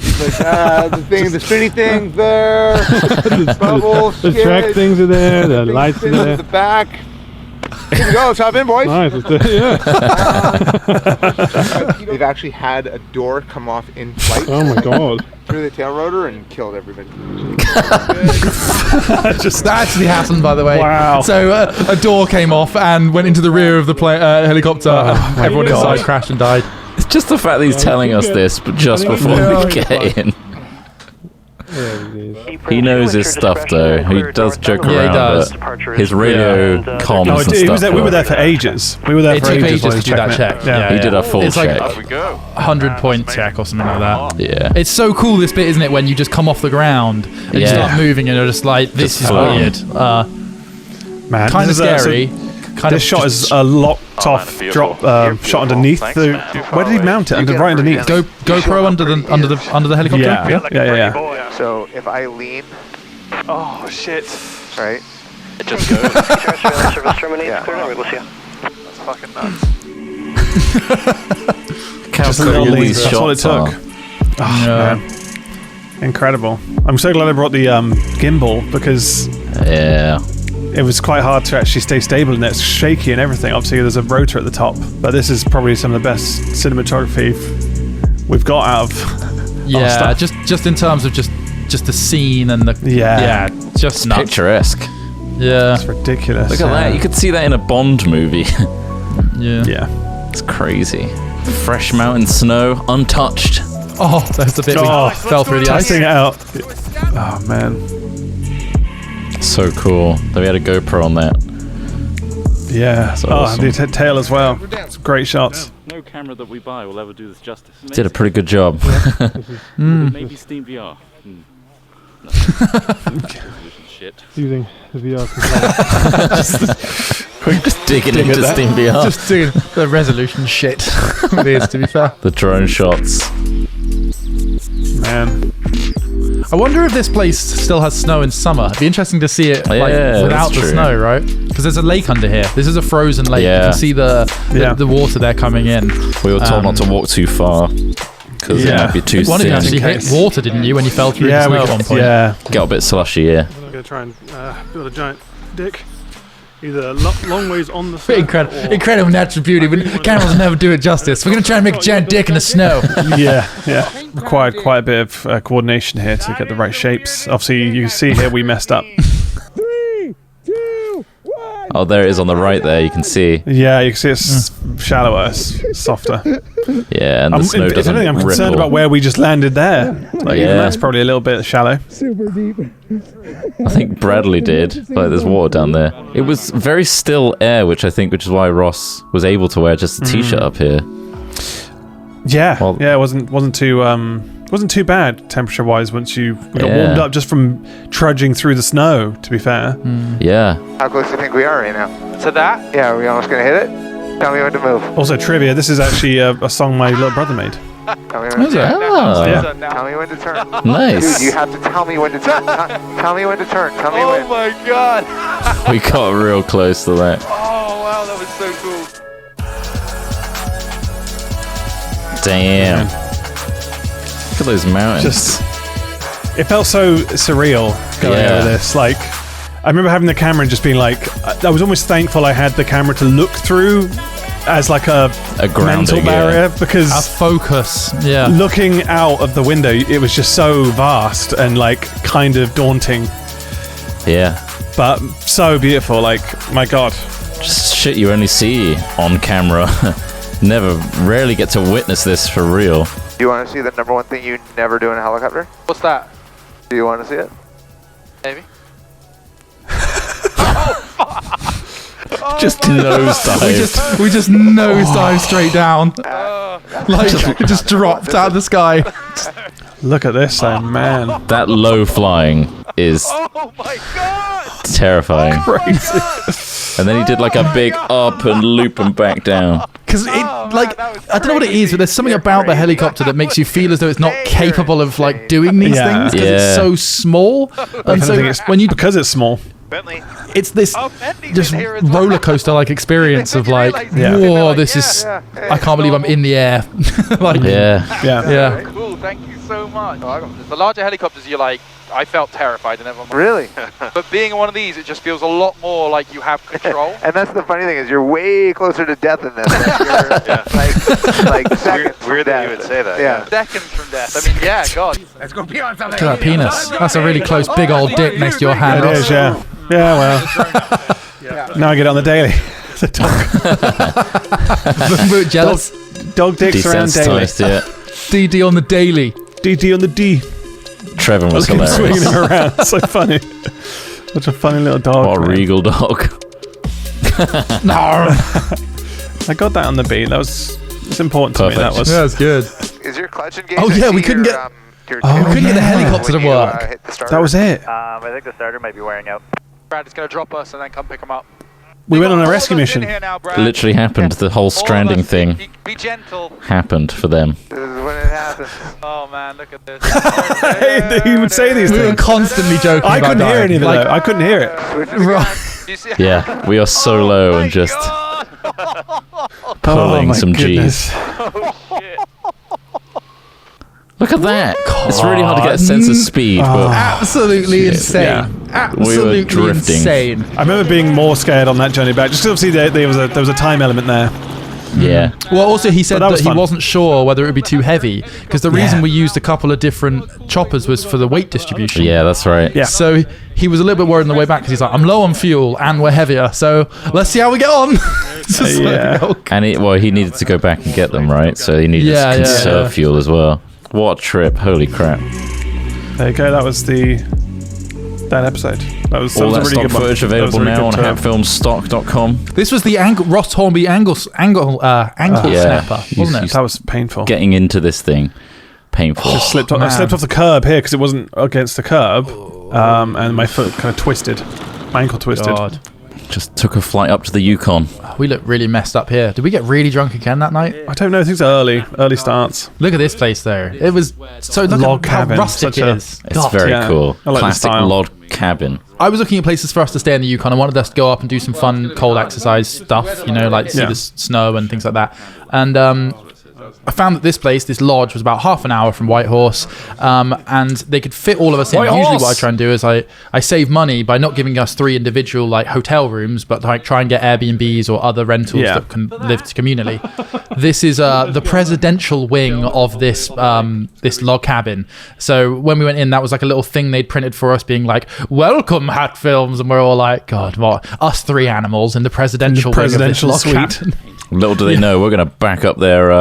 Like, the spinny thing there, the bubbles,
the track things are there, the lights are there.
The back. Here we go, let's hop in, boys.
Nice,
They've actually had a door come off in flight.
Oh my god.
Through the tail rotor and killed everybody.
That actually happened, by the way.
Wow.
So a door came off and went into the rear of the helicopter. And everyone inside crashed and died.
It's just the fact that he's telling us this, but just before we get in. He knows his stuff though. He does joke around.
Yeah, he does.
But his radio comms and stuff.
We were there for ages. We were there
It
for
took
ages
ages to do that check.
Yeah.
He did a full
It's like
check.
100-point check or something like that.
Yeah.
It's so cool, this bit, isn't it, when you just come off the ground and you start moving and you're just like, this is weird.
Man,
Kind of scary.
This shot is a locked off drop shot underneath the. Where did he mount it? Right underneath.
GoPro under the helicopter.
Yeah.
So if I lean,
Oh shit.
right?
It just goes.
Service terminates. Clear. We'll see you.
That's fucking nuts.
Just a little
cool
lean.
these
That's all it
shots
took. Oh, man. Incredible. I'm so glad I brought the gimbal because
Yeah.
it was quite hard to actually stay stable in it. It's shaky and everything. Obviously, there's a rotor at the top, but this is probably some of the best cinematography we've got out of.
Yeah,
stuff.
just in terms of just the scene and the just nuts.
Picturesque.
Yeah,
It's ridiculous.
Look at that. You could see that in a Bond movie.
yeah.
It's crazy. Fresh mountain snow, untouched.
Oh, that's the bit we fell through the ice.
Testing it out. Oh man.
So cool. Then we had a GoPro on that.
Yeah.
That's
and
awesome.
the tail as well. Some great shots.
No camera that we buy will ever do this justice.
Did a pretty good job.
Maybe Steam VR. Shit.
Using the VR
Just digging into Steam VR.
Just doing the resolution shit. It is, to be fair.
The drone shots.
Man.
I wonder if this place still has snow in summer. It'd be interesting to see it
Yeah,
without
that's
the
true.
snow, right? Because there's a lake under here. This is a frozen lake. You
Yeah.
can see the water there coming in.
We were told not to walk too far because it might be too
One of you
thin.
actually hit water, didn't you, when you fell through the snow at one point?
Yeah.
Got a bit slushy, yeah.
I'm gonna try and build a giant dick. Either long ways on the snow.
Incredible natural beauty. Cameras never do it justice. We're going to try and make a giant dick in the snow.
Yeah. Required quite a bit of coordination here to get the right shapes. Obviously, you can see here we messed up.
3, 2, 1.
Oh, there it is on the right there. You can see.
Yeah, you can see it's shallower, it's softer.
Yeah, and the snow
if
doesn't
anything, I'm concerned
ripple.
about where we just landed there. Like, even that's probably a little bit shallow.
Super deep.
I think Bradley did. Like, there's water down there. It was very still air, which is why Ross was able to wear just a t-shirt up here.
Yeah,
Well-
it wasn't too bad temperature wise once we got warmed up just from trudging through the snow. To be fair,
Yeah.
How close do you think we are right now?
To that?
Yeah, are we almost gonna hit it? Tell me when to move.
also trivia. This is actually a song my little brother made.
Tell me when to turn.
Ah,
Yeah.
Tell me when to turn.
nice.
Dude, you have to tell me when to turn. Tell me when to turn. Tell me when.
Oh my god!
We got real close to that.
Oh wow, that was so cool.
Damn. Look at those mountains.
It felt so surreal going
Yeah.
over this. Like, I remember having the camera and just being like, I was almost thankful I had the camera to look through as like a
grounding,
mental barrier
A
because
focus. Yeah.
looking out of the window, it was just so vast and like kind of daunting,
Yeah.
but so beautiful. Like, my God.
Just shit you only see on camera. Rarely get to witness this for real.
Do you want to see the number one thing you never do in a helicopter?
What's that?
Do you want to see it?
Maybe.
Just nosedive.
We just nosedive straight down. Like, just dropped out of the sky.
Look at this, man.
That low flying is terrifying.
Crazy.
And then he did like a big up and loop and back down.
Because it, like, I don't know what it is, but there's something about the helicopter that makes you feel as though it's not capable of like doing these things because it's so small. And so when you
because it's small.
It's this just roller coaster like experience of like, whoa, this is, I can't believe I'm in the air. Like,
yeah.
Cool, thank you so much. The larger helicopters, you're like, I felt terrified and everyone.
Really?
But being in one of these, it just feels a lot more like you have control.
And that's the funny thing is you're way closer to death in this. Like seconds.
Weird that you would say that. Yeah. Seconds from death. I mean, yeah, God. Let's go be on something.
Look at that penis. That's a really close, big old dick next to your hand.
It is, yeah. Yeah, well. Now I get it on the daily. The dog.
Jealous.
Dog dicks around daily.
Yeah.
DD on the daily.
DD on the D.
Trevor was hilarious.
Swinging him around. So funny. Such a funny little dog.
What a regal dog.
No. I got that on the beat. It's important to me. That was.
Yeah, that's good.
Is your clutch engaged?
Oh yeah, we couldn't get. We couldn't get the helicopter to work.
That was it.
I think the starter might be wearing out.
Brad is going to drop us and then come pick him up.
We went on a rescue mission.
Literally happened. The whole stranding thing
Be gentle.
happened for them.
This is when it happens.
Oh man, look at this.
He would say these things.
We were constantly joking.
I couldn't hear any of it.
Like,
Though. I couldn't hear it.
Yeah, we are so low and just pulling some G's. Look at that. It's really hard to get a sense of speed, but
absolutely insane.
Yeah.
Absolutely
drifting.
insane.
I remember being more scared on that journey back, just because obviously there was a time element there.
Yeah.
Well, also he said
that
that he
fun.
wasn't sure whether it would be too heavy because the reason we used a couple of different choppers was for the weight distribution.
Yeah, that's right.
Yeah.
So he was a little bit worried on the way back because he's like, I'm low on fuel and we're heavier, so let's see how we get on. Just like, okay.
And he needed to go back and get them, right? So he needed to conserve fuel as well. What a trip. Holy crap.
There you go. That was that episode. That was
all that
really
stock
good
footage available now on hatfilmstock.com.
This was the Ross Hornby ankle snapper, wasn't it?
That was painful.
Getting into this thing. Painful.
I slipped off the curb here because it wasn't against the curb, and my foot kind of twisted. My ankle twisted.
God.
Just took a flight up to the Yukon.
We look really messed up here. Did we get really drunk again that night?
I don't know. Things are early starts.
Look at this place though. It was so look
log
at how
cabin.
rustic it is.
It's very cool.
I like
Classic log cabin.
I was looking at places for us to stay in the Yukon. I wanted us to go up and do some fun cold exercise stuff, like see the snow and things like that. And I found that this lodge, was about half an hour from Whitehorse, and they could fit all of us in. Usually what I try and do is I save money by not giving us 3 individual like hotel rooms, but like try and get Airbnbs or other rentals that can live communally. This is the presidential wing of this log cabin. So when we went in, that was like a little thing they'd printed for us being like, welcome Hat Films, and we're all like, God, what? Us 3 animals in the presidential wing of this log cabin.
Little do they know, we're going to back up their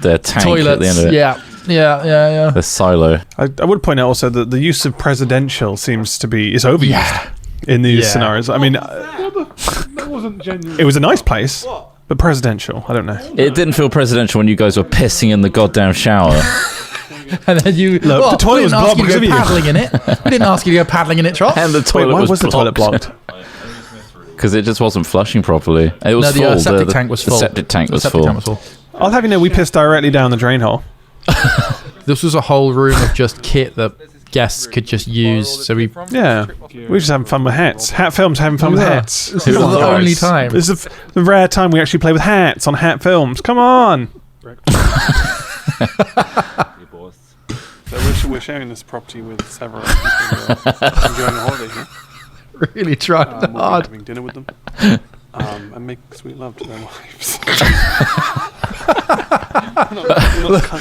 tank
toilets
at the end of it.
Yeah.
The silo.
I would point out also that the use of presidential seems to be is overused in these scenarios. I mean,
That wasn't genuine.
it was a nice place, but presidential. I don't know.
It didn't feel presidential when you guys were pissing in the goddamn shower.
And then you
Look, the toilet was blocked because of you.
paddling in it. We didn't ask you to go paddling in it, Trot.
And the toilet
why
was
the toilet blocked?
Because it just wasn't flushing properly. It was
No,
full.
the septic tank was full.
The septic tank was
Septic
full.
tank was full.
I'll have you know we pissed directly down the drain hole.
This was a whole room of just kit that guests could just use. So we
We're just having fun with hats. Hat Films having fun with hats.
This is the only time.
This is the rare time we actually play with hats on Hat Films. Come on. So we're sharing this property with several people enjoying a holiday here.
really trying hard.
Having dinner with them and make sweet love to their wives.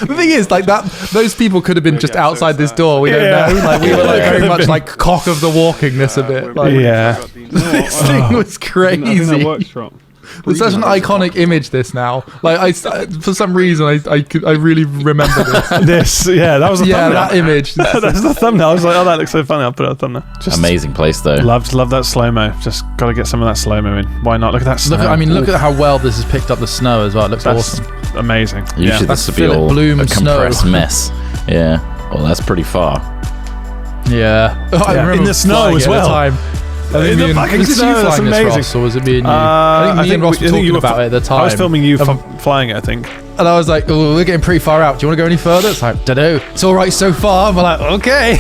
The thing is, like that, those people could have been just outside this door. We don't know. Like we were like very much like cock of the walking this a bit. Like, this thing was crazy. It's such an iconic image. This now, like for some reason, I really remember this.
That was the thumbnail.
That image.
That's the thumbnail. I was like, oh, that looks so funny. I'll put it on thumbnail. Just
amazing place though.
Love that slow mo. Just got to get some of that slow mo in. Why not? Look at that snow.
Look at how well this has picked up the snow as well. It looks awesome.
Amazing.
Usually this would be all
Bloom
a compressed mess. Yeah. Well, that's pretty far.
Yeah. I remember
in the snow as well.
I think
In the fucking
was it
snow,
you
that's
flying this,
amazing.
Ross, or was it me and you? I think me and Ross were talking about it at the time.
I was filming you flying it, I think.
And I was like, oh, we're getting pretty far out. Do you want to go any further? It's like, dunno. It's all right so far. I'm like, okay.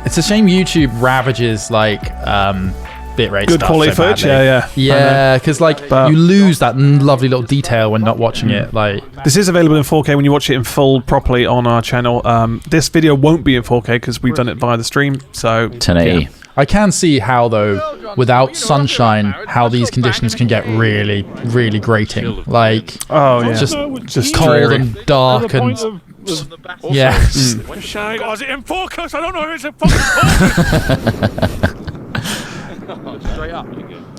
It's a shame YouTube ravages like bitrate
Good
stuff
quality
so
footage,
badly. Yeah, because like you lose that lovely little detail when not watching it. Like
this is available in 4K when you watch it in full properly on our channel. This video won't be in 4K because we've done it via the stream. So
1080.
Yeah.
I can see how though, without sunshine, how these conditions can get really, really grating. Like just cold
dreary.
and dark and yeah.
God, is it in focus? I don't know if it's in focus.
Straight up.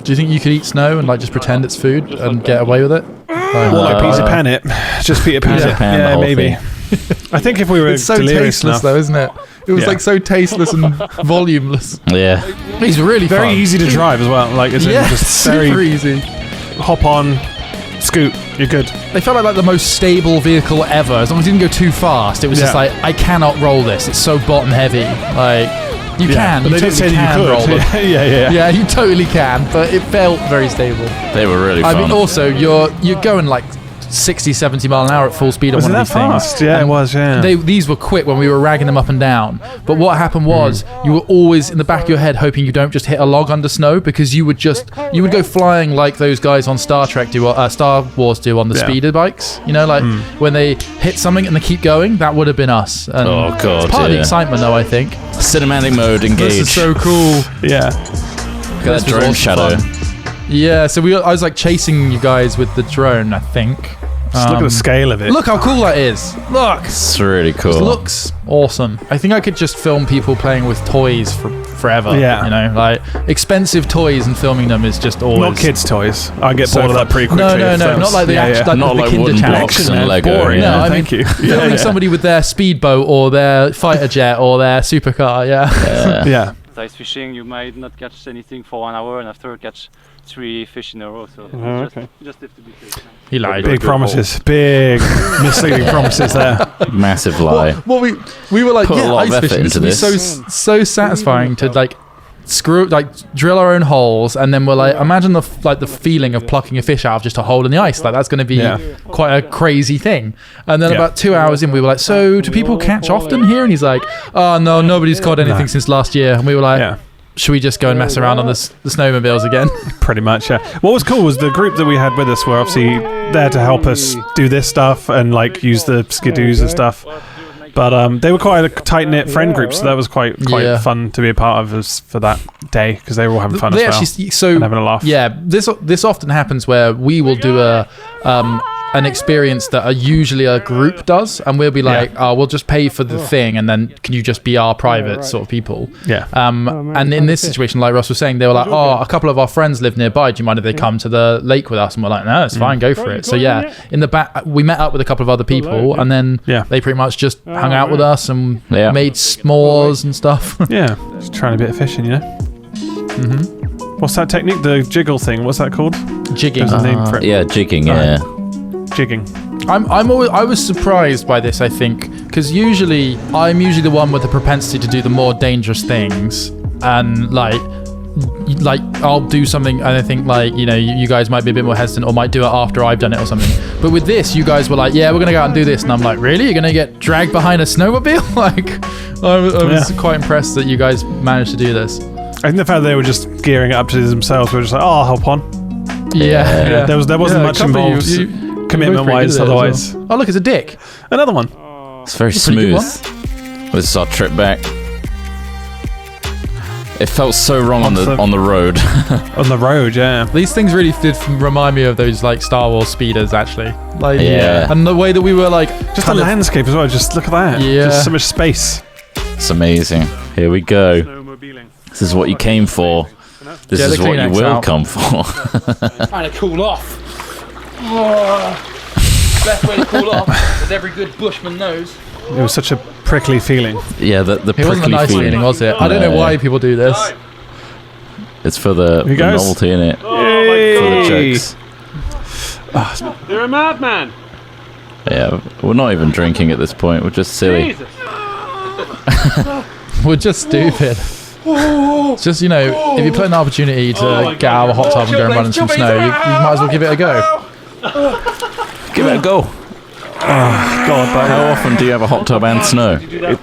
Do you think you could eat snow and like just pretend it's food and get away with it?
Like Peter Pan it. Just Peter Pan it.
Pan,
Yeah, maybe. I think if we were
It's so
delirious
tasteless
enough,
though, isn't it? It was like so tasteless and volumeless.
Yeah.
He's really
very
fun.
easy to drive as well. Like it's just
super
very
easy.
hop on, scoot, you're good.
They felt like the most stable vehicle ever. As long as it didn't go too fast, it was just like, I cannot roll this. It's so bottom heavy. Like, you can.
But
You
they did say
totally
that
can
you
roll
could.
them.
Yeah.
Yeah, you totally can, but it felt very stable.
They were really fun.
I mean, also, you're going like 60, 70 mile an hour at full speed on
Was
one
it
of
that
these things.
fast? Yeah, it was, yeah.
These were quick when we were ragging them up and down. But what happened was you were always in the back of your head hoping you don't just hit a log under snow, because you would go flying like those guys on Star Wars do on the speeder bikes. You know, like when they hit something and they keep going, that would have been us. And
Oh, God,
it's part of the
yeah.
excitement though, I think.
Cinematic mode engaged.
This is so cool.
Yeah.
Look at that drone shadow.
Yeah, so I was like chasing you guys with the drone, I think.
Just look at the scale of it.
Look how cool that is. Look.
It's really
It
cool.
looks awesome. I think I could just film people playing with toys for forever.
Yeah.
You know, like expensive toys and filming them is just always
Not kids' toys. I get
so
bored of
fun.
that pretty quickly.
No, not like the action, like
Not
the
like
Kinder
wooden
challenge.
blocks and
man.
Lego.
Boring.
Yeah.
No, I
Thank
mean,
you.
filming somebody with their speedboat or their fighter jet or their supercar. Yeah.
Yeah.
Ice fishing, you might not catch anything for 1 hour and after catch 3 fish in a row. So just have to be safe.
He lied.
Big promises. Big misleading promises there.
Massive lie.
Well, we were like,
Put a lot of
ice
effort
fishing.
into
This would be
this.
so satisfying to like drill our own holes, and then we're like, imagine the feeling of plucking a fish out of just a hole in the ice. Like that's going to be quite a crazy thing. And then about 2 hours in, we were like, so do people catch often here? And he's like, oh no, nobody's caught anything since last year. And we were like, should we just go and mess around on the snowmobiles again?
Pretty much, yeah. What was cool was the group that we had with us were obviously there to help us do this stuff and like use the skidoos and stuff. But they were quite a tight-knit friend group, so that was quite fun to be a part of for that day, because they were all having fun as well and having a laugh.
Yeah, this often happens where we will do an experience that usually a group does, and we'll be like, oh, we'll just pay for the thing, and then can you just be our private sort of people?
Yeah.
And in this situation, like Ross was saying, they were like, oh, a couple of our friends live nearby. Do you mind if they come to the lake with us? And we're like, no, it's fine, go for it. So yeah, in the back, we met up with a couple of other people, and then they pretty much just hung out with us and made s'mores and stuff.
Yeah, just trying a bit of fishing, you know. Mm-hmm. What's that technique? The jiggle thing. What's that called?
Jigging.
There's a name for it.
Yeah, jigging. Yeah.
Jigging.
I was surprised by this, I think, because I'm usually the one with the propensity to do the more dangerous things, and like I'll do something and I think like, you know, you guys might be a bit more hesitant or might do it after I've done it or something. But with this, you guys were like, yeah, we're gonna go out and do this, and I'm like, really? You're gonna get dragged behind a snowmobile? Like, I was quite impressed that you guys managed to do this.
I think the fact that they were just gearing it up to themselves, we were just like, oh, I'll help on.
Yeah.
There wasn't much involved. Commitment-wise, otherwise.
Well. Oh, look, it's a dick.
Another one.
It's very smooth. This is our trip back. It felt so wrong on the road.
On the road, yeah.
These things really did remind me of those like Star Wars speeders, actually. Like,
yeah.
And the way that we were like,
just the landscape as well. Just look at that.
Yeah.
Just so much space.
It's amazing. Here we go. This is what you came for. This is what you will come for.
Trying to cool off. Best way to cool off, as every good bushman knows.
It was such a prickly feeling.
Yeah, the prickly
it wasn't a nice feeling, was it? I don't know why people do this.
It's for the novelty, innit? For the jokes.
You're a madman.
Yeah, we're not even drinking at this point. We're just silly.
Jesus.
We're just stupid. It's just, you know, if you put an opportunity to get out of a hot tub and go and run in some snow, you might as well give it a go.
Give it a go.
Oh, God,
how often do you have a hot tub and snow?
The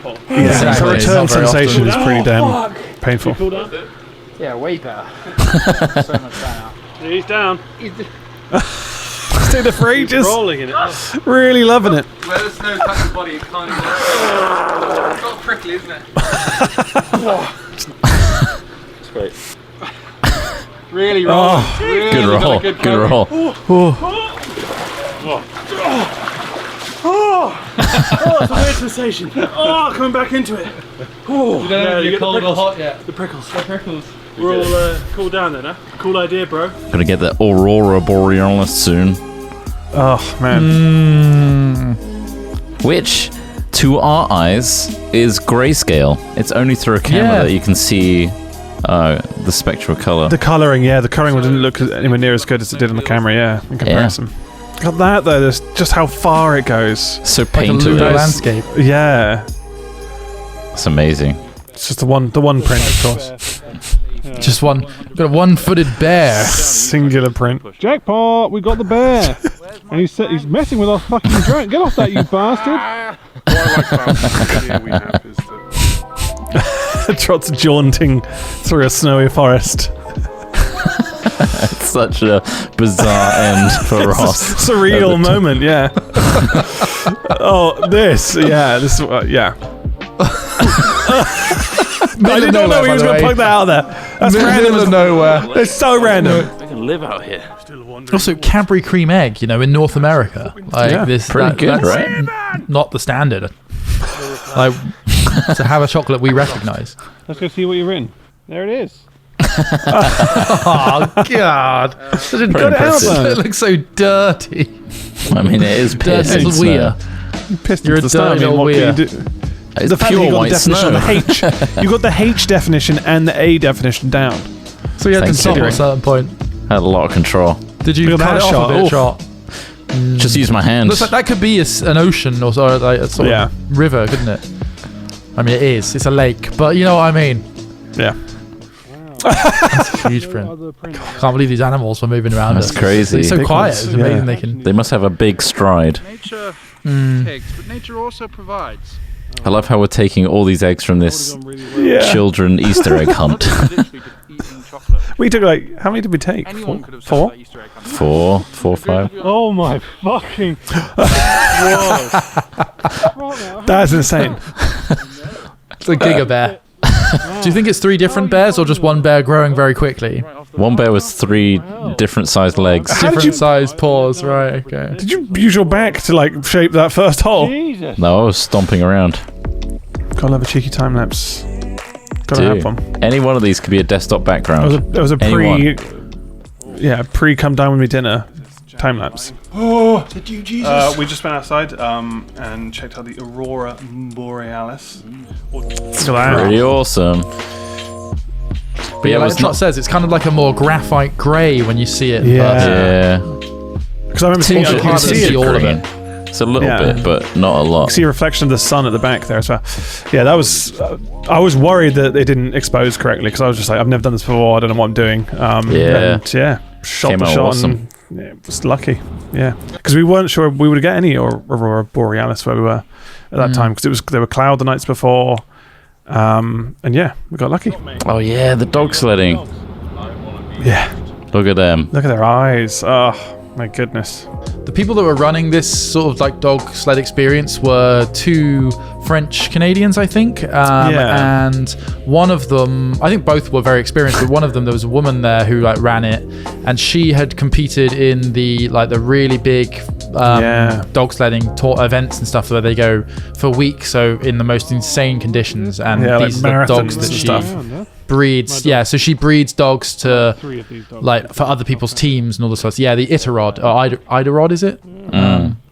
return sensation is pretty damn painful.
Yeah, way better. So much better.
He's down.
Stayed there for ages.
Rolling in it.
Really loving it.
Where the snow touches his body, it kind of it's got prickly, isn't it?
It's great.
Really rolling. Really
good roll. Good roll.
That's a weird sensation. Oh, coming back into it.
You don't know if you're cold or hot yet.
The prickles.
We're
all cool down then, huh? Cool idea, bro.
Gonna get the Aurora Borealis soon.
Oh, man.
Which, to our eyes, is grayscale. It's only through a camera that you can see the spectral color.
The colouring, the colouring didn't look anywhere near as good as it did on the camera, in comparison. Got that, though, there's just how far it goes.
So painted.
Like a landscape.
Yeah.
It's amazing.
It's just the one print, of course.
Just got a one-footed bear.
Singular print.
Jackpot! We got the bear! And he's messing with our fucking drone. Get off that, you bastard!
What I like about the idea we have is that
Trot's jaunting through a snowy forest.
It's such a bizarre end for Ross.
Surreal moment, Oh, this, I did not know he was going to plug that out there. That's random as
nowhere.
It's so random.
I can live out here.
Also, Cadbury cream egg, in North America. Like this,
pretty good, right?
Not the standard. Like, to have a chocolate we recognise.
Let's go see what you've written. There it is.
Oh, God. It looks so dirty.
I mean, it is piss.
Dirty weir.
You're a dirty little weir.
It's
the fact
pure
that you got
white
the definition
snow.
on the H. You got the H definition and the A definition down.
So you had control at a certain point.
Had a lot of control.
Did you cut it off a bit shot?
Just use my hands.
Looks like that could be an ocean or like a sort of river, couldn't it? I mean, it is. It's a lake, but you know what I mean.
Yeah.
That's a huge print. Can't believe these animals were moving around.
That's crazy.
It's so quiet. It's amazing.
They must have a big stride.
Nature takes, but nature also provides.
I love how we're taking all these eggs from this children Easter egg hunt.
We took how many did we take? Four?
Four, 5.
Oh my fucking...
That's insane.
It's a giga bear. Do you think it's 3 different bears or just one bear growing very quickly?
One bear with 3 different sized legs.
Different sized paws, right, okay.
Did you use your back to shape that first hole?
Jesus.
No, I was stomping around.
Gotta have a cheeky time lapse. Gotta have one.
Any one of these could be a desktop background.
It was a pre come down with me dinner time lapse.
Oh, did you, Jesus?
We just went outside and checked out the Aurora Borealis.
Pretty awesome.
But yeah, like Trot says, it's kind of like a more graphite grey when you see it.
Yeah.
Because I remember seeing
you can see all of it.
It's a little bit, but not a lot.
You see a reflection of the sun at the back there as well. Yeah, that was... I was worried that they didn't expose correctly because I was just like, I've never done this before. I don't know what I'm doing. And shot
Came
the
out
shot
awesome.
and it was lucky. Yeah, because we weren't sure we would get any Aurora Borealis where we were at that time because there were cloud the nights before. And yeah, we got lucky.
Oh yeah, the dog sledding.
Yeah.
Look at them.
Look at their eyes. Oh, my goodness.
The people that were running this sort of like dog sled experience were 2 French Canadians, I think. And one of them, I think both were very experienced, but one of them, there was a woman there who ran it, and she had competed in the really big dog sledding events and stuff where they go for weeks, so in the most insane conditions. And these are the dogs that she breeds. Yeah, so she breeds dogs to for other people's teams and all this stuff. Yeah, the Iditarod or Iditarod, is it?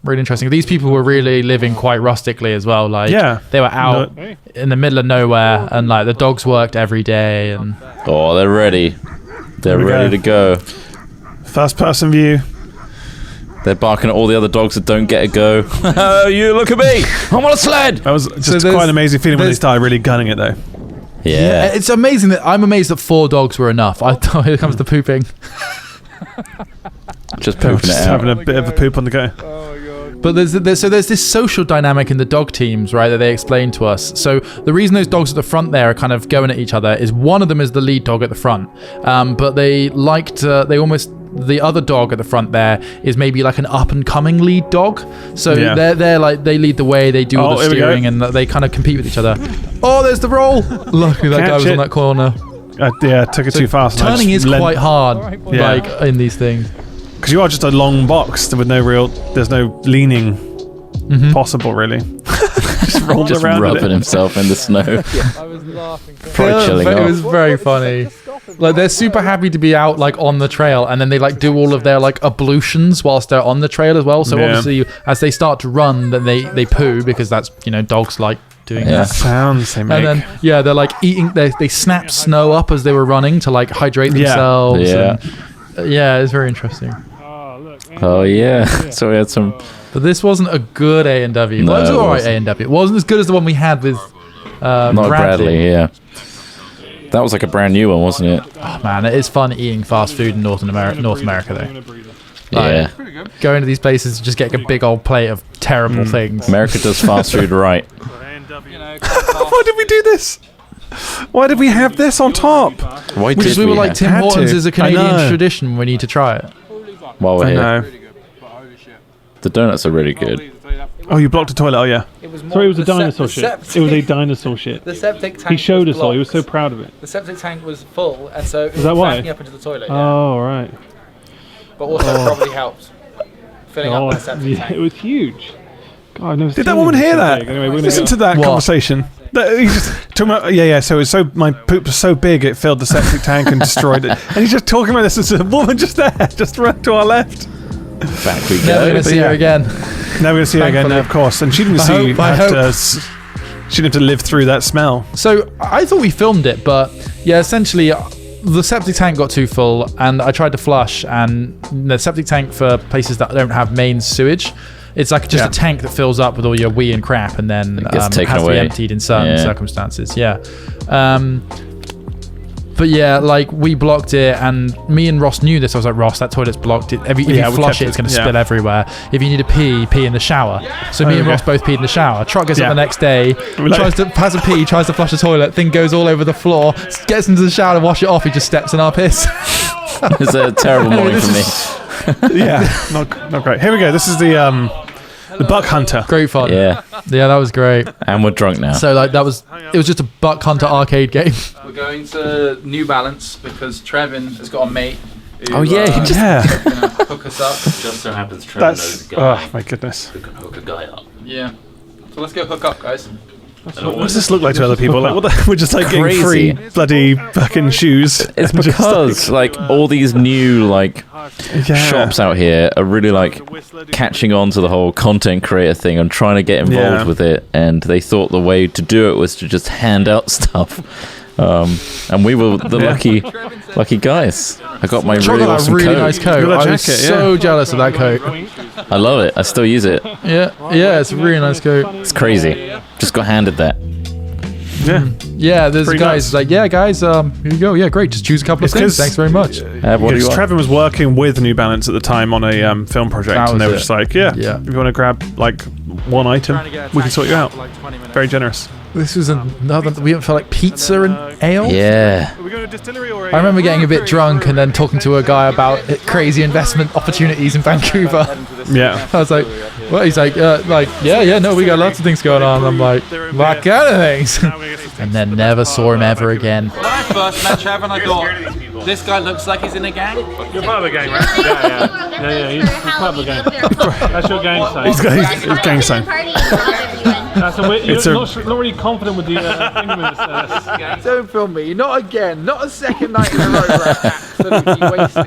Really interesting. These people were really living quite rustically as well. They were out in the middle of nowhere, and the dogs worked every day. And
they're ready. They're ready to go.
First person view.
They're barking at all the other dogs that don't get a go. Oh, you look at me! I'm on a sled!
That was just quite an amazing feeling when they started really gunning it, though.
Yeah.
It's amazing that I'm amazed that 4 dogs were enough. I thought it comes to pooping.
Just pooping it out.
Having a bit of a poop on the go.
But there's this social dynamic in the dog teams, right, that they explain to us. So the reason those dogs at the front there are kind of going at each other is one of them is the lead dog at the front, but the other dog at the front there is maybe like an up and coming lead dog. So they're like, they lead the way, they do all the steering, and they kind of compete with each other. Oh, there's the roll. Luckily that guy was on that corner.
Took it too fast.
Turning is quite hard, like in these things.
Because you are just a long box with there's no leaning possible, really. Just rolled around.
Rubbing himself in the snow.
I was laughing.
Probably chilling
It
off.
was very funny. Like, they're super happy to be out, like, on the trail, and then they, like, do all of their, like, ablutions whilst they're on the trail as well. So obviously, as they start to run, then they poo, because that's, dogs like doing that.
Sounds they make.
And then, they're, like, eating, they snap snow up as they were running to, like, hydrate themselves.
Yeah.
And, it's very interesting.
Oh, yeah. So we had some...
But this wasn't a good A&W.
No,
Well, it was
it
alright
wasn't.
A&W. It wasn't as good as the one we had with
Not Bradley, yeah. That was like a brand new one, wasn't it?
Oh, man, it is fun eating fast food in North America, though.
Yeah.
Going to these places and just getting a big old plate of terrible things.
America does fast food right.
Why did we do this? Why did we have this on top?
Why
Because
did
we were like, Tim
Had
Hortons
to.
is a
I
Canadian
know.
tradition. We need to try it.
While we're
I
here.
know.
The donuts are really good.
Oh, you blocked a toilet. Oh yeah.
Sorry, it was a dinosaur shit. It was a dinosaur shit.
The septic tank.
He showed
was
us all. He was
blocked.
so proud of it.
The septic tank was full, and so it
Is that why?
backing up into the toilet.
Oh, right.
But also probably helped filling up the septic tank.
It was huge. God, I've never
Did
seen
that woman
it
hear
so
that?
big. Anyway, we're gonna
Listen
go.
to that
What?
conversation. He's just talking about, So it's my poop was so big it filled the septic tank and destroyed it. And he's just talking about this. There's a woman just there, just right to our left.
Back we
Never
go.
going to see her again.
Now we're gonna see her again, no, of course. And she didn't
I hope.
she didn't have to live through that smell.
So I thought we filmed it, but essentially the septic tank got too full, and I tried to flush, and the septic tank for places that don't have main sewage, it's like just a tank that fills up with all your wee and crap, and then
It gets
has
taken
to
away.
be emptied in certain circumstances. But like, we blocked it, and me and Ross knew this. I was like, Ross, that toilet's blocked. If you flush it, it's going to spill everywhere. If you need to pee in the shower. So me and Ross both peed in the shower. Truck gets up the next day, has a pee, tries to flush the toilet, thing goes all over the floor, gets into the shower to wash it off, he just steps in our piss.
It's a terrible morning for me.
Not great. Here we go. This is the Buck Hunter.
Great fun.
Yeah.
That was great.
And we're drunk now.
So like, it was just a Buck Hunter arcade game.
We're going to New Balance because Trevin has got a mate. Who,
He just
gonna hook us up.
Just so happens Trevor knows a guy
Oh my goodness.
who can hook a guy up.
Yeah. So let's go hook up, guys.
What does this look like to other people? Like, we're just like getting
Crazy.
free bloody fucking shoes.
It's because like all these new like shops out here are really like catching on to the whole content creator thing and trying to get involved with it, and they thought the way to do it was to just hand out stuff. And we were the lucky guys. I got my really awesome
really
coat.
nice coat. I was so jealous of that coat.
I love it. I still use it.
Yeah, it's a really nice coat.
It's crazy. Just got handed that.
Yeah, there's
Pretty
guys
nuts.
like, yeah, guys, here you go. Yeah, great. Just choose a couple of things. Thanks very much.
What do you
Because
want?
Trevor was working with New Balance at the time on a film project,
That
and they
was
were
it.
just like, if you want to grab like one item, we can sort you out. Very generous.
This was another. We went for like pizza and ale.
Yeah.
Are we going to a distillery or
I remember getting a bit drunk and then talking to a guy about crazy investment opportunities in Vancouver.
Yeah.
I was like, well, he's like, no, we got lots of things going on. I'm like, what kind of things? And then never saw him ever again.
When I first met Trevin, I thought, this guy looks like he's in a gang.
You're part of the gang, right? Yeah. He's part of the gang. That's your gang sign.
He's gang sign.
You're not really confident with the thing.
Don't film me. Not again. Not a second night in a row where I absolutely wasted.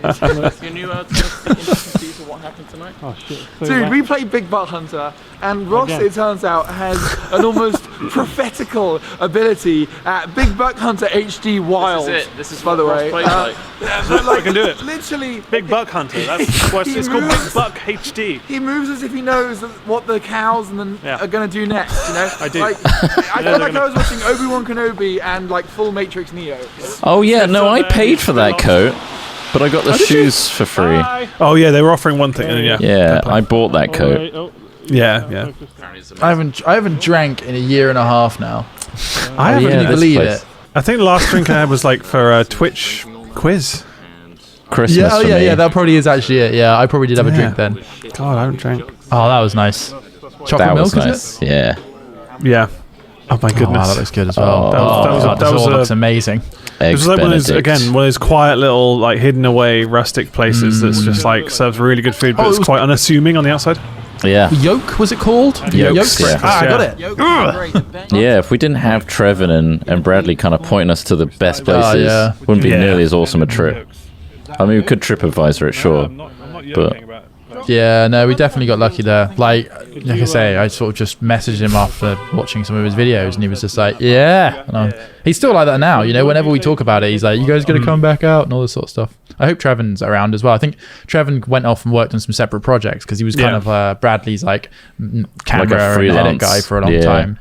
Your new interesting for what happened tonight?
Oh shit. So
Dude, we played Big Butt Hunter, and Ross, it turns out, has an almost prophetical ability at Big Butt Hunter HD Wild.
This is it. This is
by the way.
I can do it.
Literally,
Big Buck Hunter. That's what it's called. Big Buck HD.
He moves as if he knows what the cows and are gonna do next. You know,
I do.
Like, I felt like I was watching Obi-Wan Kenobi and like full Matrix Neo.
Oh yeah, no, I paid for that coat, but I got the shoes for free.
Oh yeah, they were offering one thing, and
Yeah, I bought that coat.
Yeah.
I haven't drank in a year and a half now.
I haven't.
Can you believe it?
I think the last drink I had was like for a Twitch quiz.
Christmas.
Yeah,
for me.
that probably is actually it. Yeah, I probably did have a drink then.
God, I haven't drank.
Oh, that was nice. Chocolate
That
milk,
was nice.
is it?
Yeah.
Yeah. Oh my goodness.
Oh, that looks good as well.
That was
looks amazing.
It was like one of those quiet little, like, hidden away rustic places that's just like serves really good food, but it's quite unassuming on the outside.
Yeah.
Yoke, was it called?
Yolks, yeah.
I got it.
Yeah, if we didn't have Trevin and Bradley kind of pointing us to the best places, wouldn't be nearly as awesome a trip. I mean, we could TripAdvisor it, sure, but
yeah, no, we definitely got lucky there. Like I say, I sort of just messaged him after watching some of his videos, and he was just like, "Yeah." And he's still like that now. You know, whenever we talk about it, he's like, "You guys gonna come back out?" and all this sort of stuff. I hope Trevin's around as well. I think Trevin went off and worked on some separate projects because he was kind of Bradley's like camera and edit guy for a long time.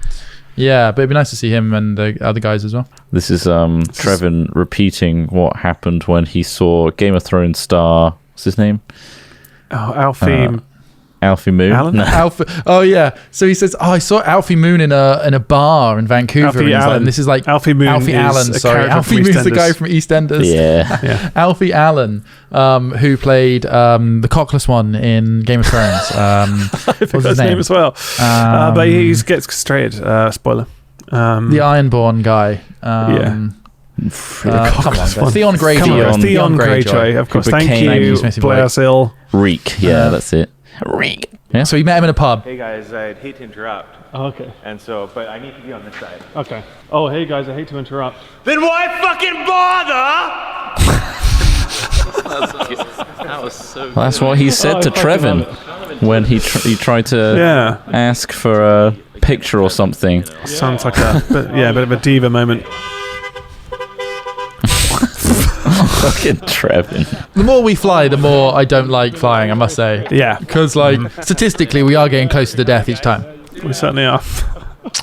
Yeah, but it'd be nice to see him and the other guys as well.
This is Trevin repeating what happened when he saw Game of Thrones star. What's his name?
Oh, Alfie
Moon.
Allen?
No.
Alfie. Oh yeah. So he says, "Oh, I saw Alfie Moon in a bar in Vancouver."
Alfie
and he's
Allen.
like, and this is like
Alfie Moon.
Alfie Allen. Sorry, Alfie Moon's the guy from EastEnders.
Yeah.
Alfie Allen, who played the cockless one in Game of Thrones.
I forgot his name as well. But he gets castrated. Spoiler.
The Ironborn guy. Come on, Theon Greyjoy.
Theon Greyjoy, of course. Thank you, Blair Sill.
Reek, that's it. Reek. Yeah.
So you met him in a pub.
Hey guys, I'd hate to interrupt.
Oh, okay.
And so, but I need to be on this side.
Okay. Oh, hey guys, I hate to interrupt.
Then why fucking bother?
That was so good.
That's what he said to Trevin when he tried to ask for a picture or something.
Sounds like a bit of a diva moment.
Fucking Trevin.
The more we fly, the more I don't like flying, I must say.
Yeah.
Because, like, statistically, we are getting closer to death each time.
We certainly are.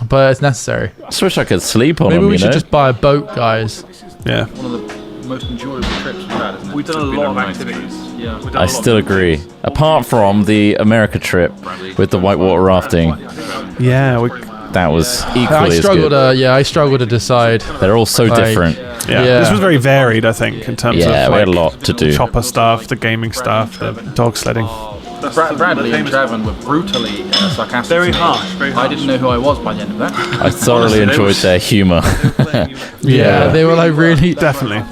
But it's necessary.
I just wish I could sleep on
Maybe
them,
we should just buy a boat, guys.
Yeah.
One of the most enjoyable trips we've had, isn't it?
We've done a lot of activities.
Yeah.
I still agree. Apart from the America trip with the whitewater rafting.
Yeah,
that was equally as good.
I struggled to decide.
They're all so different.
Yeah. This was very varied, I think, in terms of
we had a lot to do.
Chopper stuff, the gaming stuff, the dog sledding.
Bradley and Trevin were brutally sarcastic.
Very harsh, very harsh.
I didn't know who I was by the end of that.
I thoroughly enjoyed their humour.
Yeah, they were like really...
Definitely.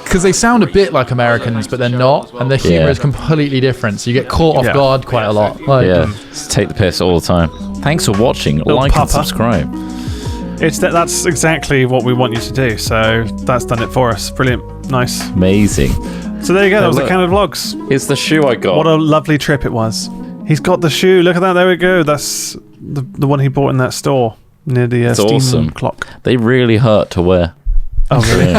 Because they sound a bit like Americans, but they're not, and their humour is completely different, so you get caught off guard quite a lot. Like,
just take the piss all the time. Thanks for watching. Like and subscribe.
That's exactly what we want you to do, so that's done it for us. Brilliant. Nice.
Amazing.
So there you go, that was the Canada Vlogs.
It's the shoe I got.
What a lovely trip it was. He's got the shoe, look at that, there we go. That's the one he bought in that store near the steam clock.
They really hurt to wear.
Oh, really?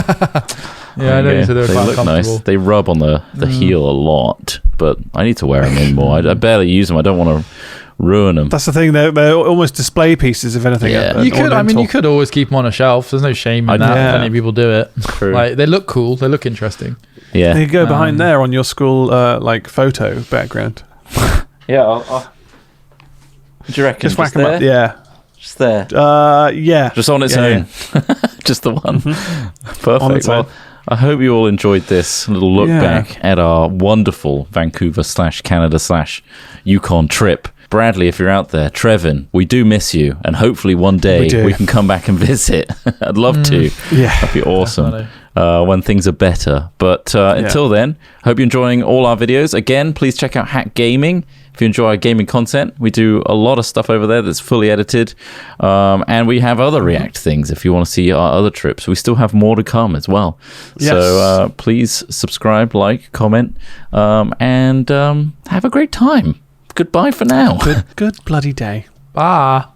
Yeah, I know. So
they look nice. They rub on the heel a lot, but I need to wear them in more. I barely use them. I don't want to ruin them.
That's the thing. They're almost display pieces, if anything.
Yeah. You could. I mean, you could always keep them on a shelf. There's no shame in that.
Yeah.
Plenty of people do it.
True.
Like, they look cool. They look interesting.
Yeah.
You go behind there on your school like photo background.
Yeah. What do you reckon?
Just whack them up. Yeah.
Just there.
Yeah.
Just on its own. Just the one. Perfect. Well, I hope you all enjoyed this little look back at our wonderful Vancouver/Canada/Yukon trip. Bradley, if you're out there, Trevin, we do miss you, and hopefully one day we can come back and visit. I'd love to.
Yeah.
That'd be awesome. When things are better. But until then, hope you're enjoying all our videos. Again, please check out Hack Gaming. If you enjoy our gaming content, we do a lot of stuff over there that's fully edited. And we have other React things if you want to see our other trips. We still have more to come as well.
Yes.
So please subscribe, like, comment, and have a great time. goodbye for now.
Good bloody day.
Bye.